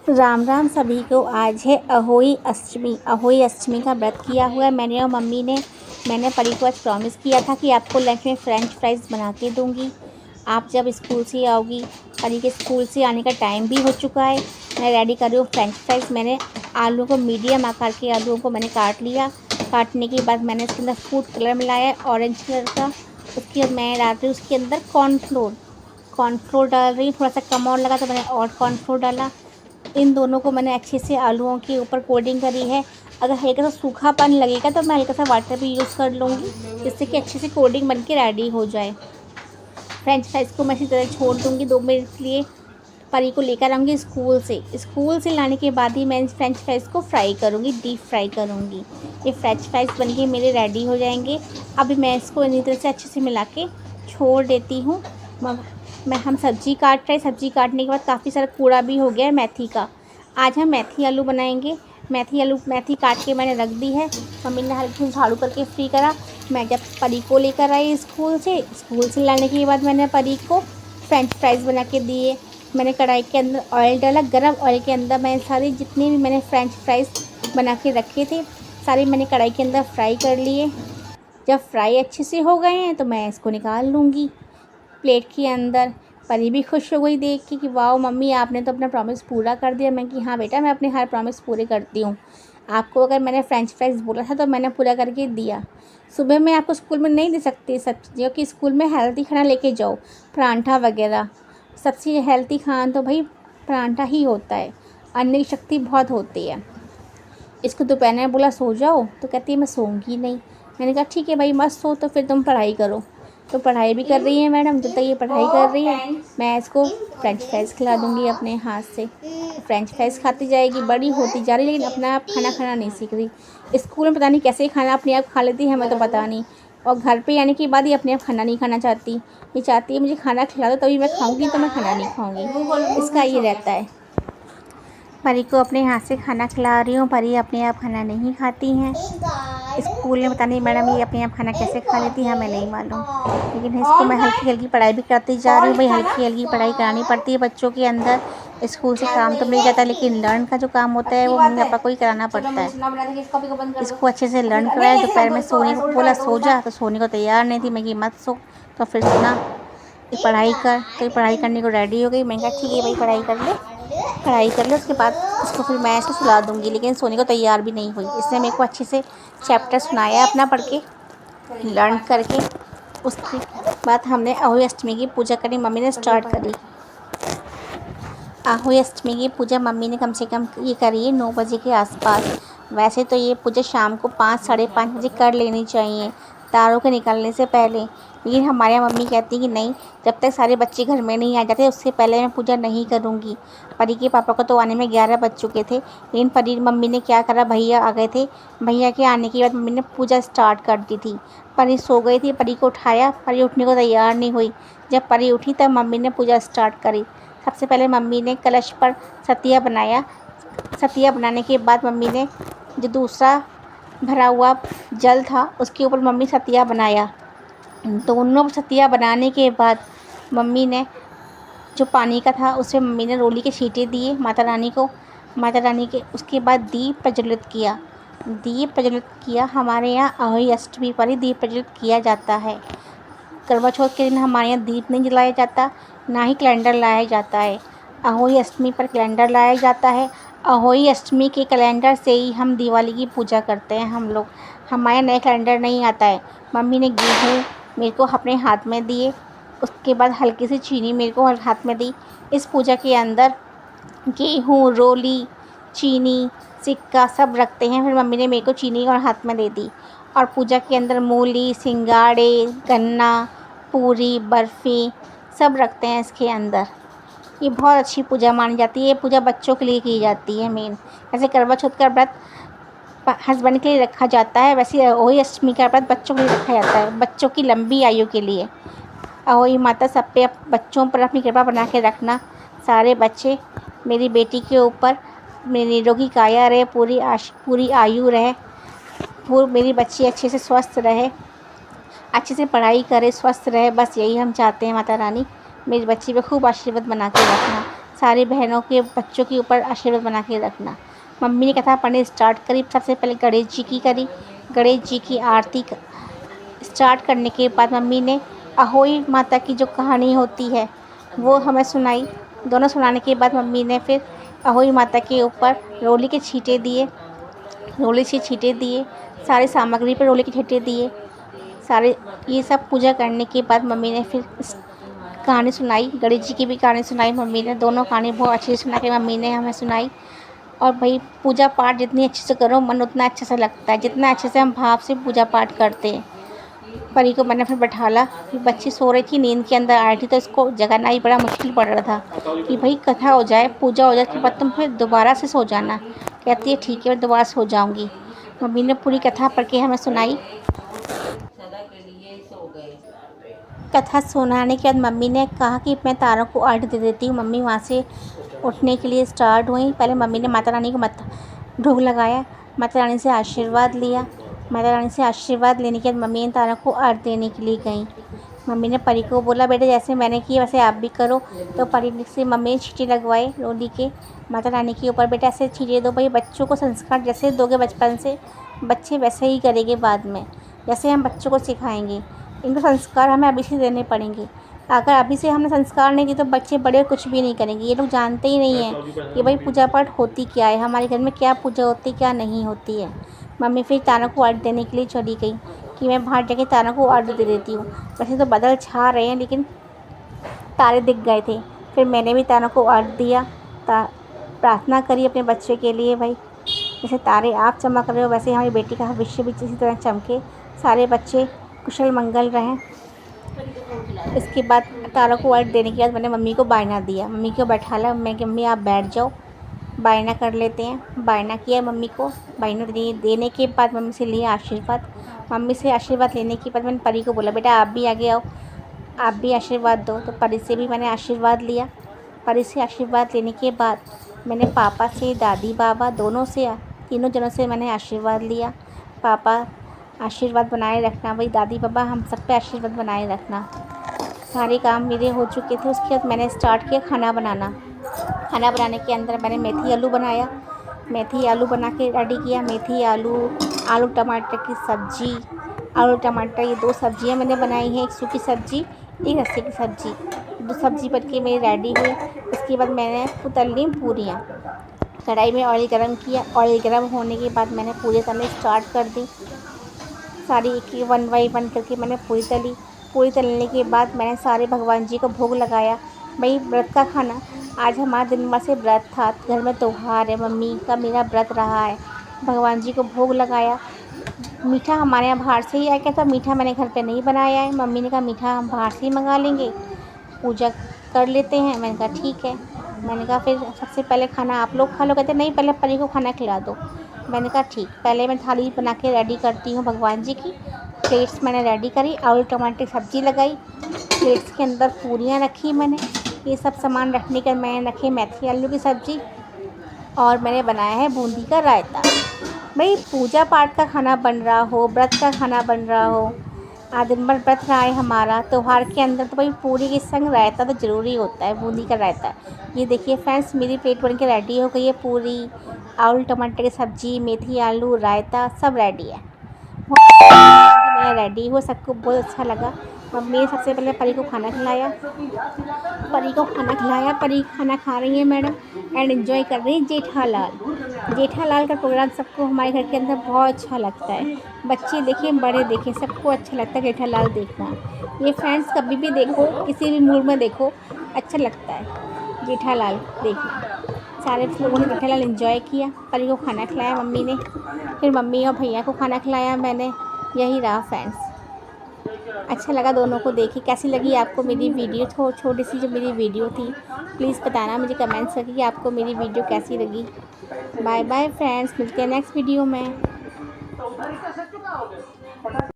राम राम सभी को। आज है अहोई अष्टमी। अहोई अष्टमी का व्रत किया हुआ है मैंने और मम्मी ने। मैंने परी को आज प्रॉमिस किया था कि आपको लंच में फ़्रेंच फ्राइज़ बना के दूंगी आप जब स्कूल से आओगी। परी के स्कूल से आने का टाइम भी हो चुका है। मैं रेडी कर रही हूँ फ़्रेंच फ्राइज़। मैंने आलू को मीडियम आकार के आलूओं को मैंने काट लिया। काटने के बाद मैंने इसके अंदर फूड कलर मिलाया ऑरेंज कलर का। उसके बाद मैं डाल रही हूँ उसके अंदर कॉर्नफ्लोर डाल रही हूँ। थोड़ा सा कम और लगा तो मैंने और कॉर्नफ्लोर डाला। इन दोनों को मैंने अच्छे से आलूओं के ऊपर कोटिंग करी है। अगर हल्का सा सूखापन लगेगा तो मैं हल्का सा वाटर भी यूज़ कर लूँगी, जिससे कि अच्छे से कोटिंग बन के रेडी हो जाए। फ्रेंच फ्राइज़ को मैं इसी तरह छोड़ दूँगी 2 मिनट के लिए। परी को लेकर आऊँगी स्कूल से लाने के बाद ही मैं फ्रेंच फ्राइज़ को फ्राई करूँगी, डीप फ्राई करूँगी। ये फ्रेंच फ्राइज़ बन के मेरे रेडी हो जाएंगे। अभी मैं इसको इन्हीं तरह से अच्छे से मिला के छोड़ देती हूँ। हम सब्ज़ी काट रहे। सब्ज़ी काटने के बाद काफ़ी सारा कूड़ा भी हो गया है मेथी का। आज हम मेथी आलू बनाएंगे। मेथी काट के मैंने रख दी है। मम्मी ने हल्की झाड़ू करके फ्री करा। मैं जब परी को लेकर आई स्कूल से लाने के बाद मैंने परी को फ्रेंच फ्राइज़ बना के दिए। मैंने कढ़ाई के अंदर ऑयल डाला। गरम ऑयल के अंदर मैं सारी जितने भी मैंने फ्रेंच फ्राइज़ बना के रखे थे सारे मैंने कढ़ाई के अंदर फ्राई कर लिए। जब फ्राई अच्छे से हो गए हैं तो मैं इसको निकाल लूँगी प्लेट के अंदर। परी भी खुश हो गई देख के कि वाह मम्मी आपने तो अपना प्रॉमिस पूरा कर दिया। मैं कि हाँ बेटा, मैं अपने हर प्रॉमिस पूरे करती हूँ। आपको अगर मैंने फ्रेंच फ्राइज़ बोला था तो मैंने पूरा करके दिया। सुबह में आपको स्कूल में नहीं दे सकती सब्जियों कि स्कूल में हेल्दी खाना लेके जाओ, पराठा वगैरह। सबसे हेल्दी खाना तो भाई पराठा ही होता है। अन्य की शक्ति बहुत होती है। इसको दोपहर में बोला सो जाओ तो कहती है मैं सोऊंगी नहीं। मैंने कहा ठीक है भाई मत सो, तो फिर तुम पढ़ाई करो। तो पढ़ाई भी कर रही है मैडम। जब तक ये पढ़ाई कर रही है मैं इसको फ्रेंच फ्राइज़ खिला दूँगी अपने हाथ से। फ्रेंच फ्राइज़ खाती जाएगी, बड़ी होती जा रही है, लेकिन अपना आप खाना नहीं सीख रही। स्कूल में पता नहीं कैसे खाना अपने आप खा लेती है, हमें तो पता नहीं। और घर पे आने के बाद ये अपने आप खाना नहीं खाना चाहती। ये चाहती है मुझे खाना खिला दो तभी मैं खाऊँगी, तो मैं खाना नहीं खाऊँगी। इसका ये रहता है। परी को अपने हाथ से खाना खिला रही हूँ। परी अपने आप खाना नहीं खाती हैं। स्कूल में पता नहीं मैडम ये अपने आप खाना कैसे खा लेती है, हमें नहीं मालूम। लेकिन इसको मैं हल्की हल्की पढ़ाई भी करती जा रही हूँ। भाई हल्की हल्की पढ़ाई करानी पड़ती है बच्चों के अंदर। स्कूल से काम तो मिल जाता है, लेकिन लर्न का जो काम होता है वो मम्मी पापा को ही कराना पड़ता है। इसको अच्छे से लर्न कराया। दोपहर में सोने को बोला सो जा, तो सोने को तैयार नहीं थी। मैं कि मत सो, तो फिर सुना पढ़ाई कर। तो पढ़ाई करने को रेडी हो गई। मैंने कहा ठीक है भाई पढ़ाई कर ले उसके बाद इसको फिर मैं इसको सुला दूँगी। लेकिन सोने को तैयार भी नहीं हुई। इसने मेरे को अच्छे से चैप्टर सुनाया अपना पढ़ के, लर्न करके। उसके बाद हमने अहोई अष्टमी की पूजा करी। मम्मी ने स्टार्ट करी अहोई अष्टमी की पूजा। मम्मी ने कम से कम ये करी है 9 बजे के आसपास। वैसे तो ये पूजा शाम को 5 साढ़े 5 बजे कर लेनी चाहिए, तारों के निकलने से पहले। लेकिन हमारे यहाँ मम्मी कहती कि नहीं, जब तक सारे बच्चे घर में नहीं आ जाते उससे पहले मैं पूजा नहीं करूँगी। परी के पापा को तो आने में 11 बज चुके थे। लेकिन परी मम्मी ने क्या करा, भैया आ गए थे। भैया के आने के बाद मम्मी ने पूजा स्टार्ट कर दी थी। परी सो गई थी। परी को उठाया, परी उठने को तैयार नहीं हुई। जब परी उठी तब मम्मी ने पूजा स्टार्ट करी। सबसे पहले मम्मी ने कलश पर सतिया बनाया। सतिया बनाने के बाद मम्मी ने जो दूसरा भरा हुआ जल था उसके ऊपर मम्मी सतिया बनाया। दोनों सतिया बनाने के बाद मम्मी ने जो पानी का था उससे मम्मी ने रोली के छींटे दिए माता रानी को। माता रानी के उसके बाद दीप प्रज्वलित किया। हमारे यहाँ अहोई अष्टमी पर ही दीप प्रज्वलित किया जाता है। करवा चौथ के दिन हमारे यहाँ दीप नहीं जलाया जाता, ना ही कैलेंडर लाया जाता है। अहोई अष्टमी पर कैलेंडर लाया जाता है। अहोई अष्टमी के कैलेंडर से ही हम दिवाली की पूजा करते हैं हम लोग। हमारे नए कैलेंडर नहीं आता है। मम्मी ने गेहूँ मेरे को अपने हाथ में दिए। उसके बाद हल्की सी चीनी मेरे को हाथ में दी। इस पूजा के अंदर गेहूँ, रोली, चीनी, सिक्का सब रखते हैं। फिर मम्मी ने मेरे को चीनी और हाथ में दे दी। और पूजा के अंदर मूली, सिंगाड़े, गन्ना, पूरी, बर्फ़ी सब रखते हैं इसके अंदर। ये बहुत अच्छी पूजा मानी जाती है। ये पूजा बच्चों के लिए की जाती है मेन। ऐसे करवा चौथ का व्रत हस्बैंड के लिए रखा जाता है, वैसे अहोई अष्टमी का व्रत बच्चों के लिए रखा जाता है, बच्चों की लंबी आयु के लिए। अहोई माता सब पे बच्चों पर अपनी कृपा बना के रखना। सारे बच्चे मेरी बेटी के ऊपर मेरी निरोगी काया रहे, पूरी आयु रहे। मेरी बच्ची अच्छे से स्वस्थ रहे, अच्छे से पढ़ाई करे, स्वस्थ रहे। बस यही हम चाहते हैं माता रानी, मेरी बच्ची पे खूब आशीर्वाद बना के रखना। सारी बहनों के बच्चों के ऊपर आशीर्वाद बना के रखना। मम्मी ने कथा पढ़नी स्टार्ट करी। सबसे पहले गणेश जी की करी। गणेश जी की आरती स्टार्ट करने के बाद मम्मी ने अहोई माता की जो कहानी होती है वो हमें सुनाई। दोनों सुनाने के बाद मम्मी ने फिर अहोई माता के ऊपर रोली के छींटे दिए। रोली से छींटे दिए, सारी सामग्री पर रोली के छींटे दिए। सारे ये सब पूजा करने के बाद मम्मी ने फिर कहानी सुनाई। गणेश जी की भी कहानी सुनाई मम्मी ने। दोनों कहानी बहुत अच्छे से सुना के मम्मी ने हमें सुनाई। और भाई पूजा पाठ जितनी अच्छे से करो मन उतना अच्छे से लगता है, जितना अच्छे से हम भाव से पूजा पाठ करते हैं। परी को मैंने फिर बैठाला। बच्ची सो रही थी, नींद के अंदर आ रही थी, तो इसको जगाना ही बड़ा मुश्किल पड़ रहा था कि भाई कथा हो जाए, पूजा हो जाए के बाद तुम फिर दोबारा से सो जाना। कहती है ठीक है, मैं दोबारा सो जाऊँगी। मम्मी ने पूरी कथा पढ़ के हमें सुनाई। कथा सुनाने के बाद मम्मी ने कहा कि मैं तारों को अर्घ दे देती हूँ। मम्मी वहाँ से उठने के लिए स्टार्ट हुई। पहले मम्मी ने माता रानी को ढोग लगाया, माता रानी से आशीर्वाद लिया। माता रानी से आशीर्वाद लेने के बाद मम्मी ने तारों को अर्घ देने के लिए गई। मम्मी ने परी को बोला बेटा जैसे मैंने किया वैसे आप भी करो। तो परी से मम्मी ने छींटे लगवाए रोली के माता रानी के ऊपर। बेटा ऐसे छींटे दो भाई, बच्चों को संस्कार जैसे दोगे बचपन से बच्चे वैसे ही करेंगे बाद में, जैसे हम बच्चों को सिखाएंगे। इनको संस्कार हमें अभी से देने पड़ेंगे। अगर अभी से हमने संस्कार नहीं दिए तो बच्चे बड़े कुछ भी नहीं करेंगे। ये लोग जानते ही नहीं हैं कि भाई पूजा पाठ होती क्या है, हमारे घर में क्या पूजा होती क्या नहीं होती है। मम्मी फिर तारों को अर्घ देने के लिए चली गई कि मैं बाहर जाके तारों को अर्घ दे देती हूँ। वैसे तो बादल छा रहे हैं लेकिन तारे दिख गए थे। फिर मैंने भी तारों को अर्घ दिया, प्रार्थना करी अपने बच्चे के लिए। भाई जैसे तारे आप चमक रहे हो वैसे हमारी बेटी का भविष्य भी इसी तरह चमके, सारे बच्चे कुशल मंगल रहें। इसके बाद तारों को अर्घ देने के बाद मैंने मम्मी को बायना दिया। मम्मी को बैठाला, मैं कि मम्मी आप बैठ जाओ, बायना कर लेते हैं। बायना किया मम्मी को। बायना देने के बाद मम्मी से लिया आशीर्वाद। मम्मी से आशीर्वाद लेने के बाद मैंने परी को बोला बेटा आप भी आगे आओ, आप भी आशीर्वाद दो। तो परी से भी मैंने आशीर्वाद लिया। परी से आशीर्वाद लेने के बाद मैंने पापा से, दादी बाबा दोनों से, तीनों जनों से मैंने आशीर्वाद लिया। पापा आशीर्वाद बनाए रखना, भाई दादी बाबा हम सब पे आशीर्वाद बनाए रखना। सारे काम मेरे हो चुके थे। उसके बाद मैंने स्टार्ट किया खाना बनाना। खाना बनाने के अंदर मैंने मेथी आलू बनाया। मेथी आलू बना के रेडी किया। मेथी आलू, आलू टमाटर की सब्ज़ी, आलू टमाटर ये 2 सब्ज़ियाँ मैंने बनाई हैं, एक सूखी सब्ज़ी, एक रस्से की सब्ज़ी। 2 सब्ज़ी बन के मेरी रेडी हुई। उसके बाद मैंने तल ली पूरियाँ। कढ़ाई में ऑयल गरम किया। ऑयल गरम होने के बाद मैंने पूरी तलने स्टार्ट कर दी। सारी एक 1 बाई 1 करके मैंने पूरी तली। पूरी तलने के बाद मैंने सारे भगवान जी को भोग लगाया। भाई व्रत का खाना, आज हमारा दिन भर से व्रत था, घर में त्योहार है, मम्मी का मेरा व्रत रहा है। भगवान जी को भोग लगाया। मीठा हमारे यहाँ बाहर से ही आया था, मीठा मैंने घर पे नहीं बनाया है। मम्मी ने कहा मीठा हम बाहर से ही मंगा लेंगे, पूजा कर लेते हैं। मैंने कहा ठीक है। मैंने कहा फिर सबसे पहले खाना आप लोग खा लो। कहते नहीं पहले परी को खाना खिला दो। मैंने कहा ठीक, पहले मैं थाली बना के रेडी करती हूँ भगवान जी की। प्लेट्स मैंने रेडी करी, आलू टमाटर की सब्ज़ी लगाई, प्लेट्स के अंदर पूरियाँ रखी मैंने। ये सब सामान रखने के मैंने रखे मेथी आलू की सब्ज़ी और मैंने बनाया है बूंदी का रायता। भाई पूजा पाठ का खाना बन रहा हो, व्रत का खाना बन रहा हो, आज दिन भर व्रत रहा है हमारा, त्योहार के अंदर तो भाई पूरी के संग रायता तो ज़रूरी होता है, बूंदी का रायता। ये देखिए फ्रेंड्स मेरी प्लेट बन के रेडी हो गई है। पूरी, आलू टमाटर की सब्ज़ी, मेथी आलू, रायता सब रेडी है। मैं रेडी हूँ, सबको बहुत अच्छा लगा। मम्मी ने सबसे पहले परी को खाना खिलाया। परी खाना खा रही है मैडम एंड एंजॉय कर रही है जेठालाल का प्रोग्राम सबको हमारे घर के अंदर बहुत अच्छा लगता है। बच्चे देखें, बड़े देखें, सबको अच्छा लगता है जेठालाल देखना। ये फ्रेंड्स कभी भी देखो, किसी भी मूड में देखो, अच्छा लगता है जेठालाल देखना। सारे लोगों ने जेठालाल एंजॉय किया। परी को खाना खिलाया मम्मी ने, फिर मम्मी और भैया को खाना खिलाया मैंने। यही रहा फ्रेंड्स। अच्छा लगा दोनों को देखी। कैसी लगी आपको मेरी वीडियो? छोटी सी जो मेरी वीडियो थी, प्लीज़ बताना मुझे कमेंट्स करके कि आपको मेरी वीडियो कैसी लगी। बाय बाय फ्रेंड्स, मिलते हैं नेक्स्ट वीडियो में।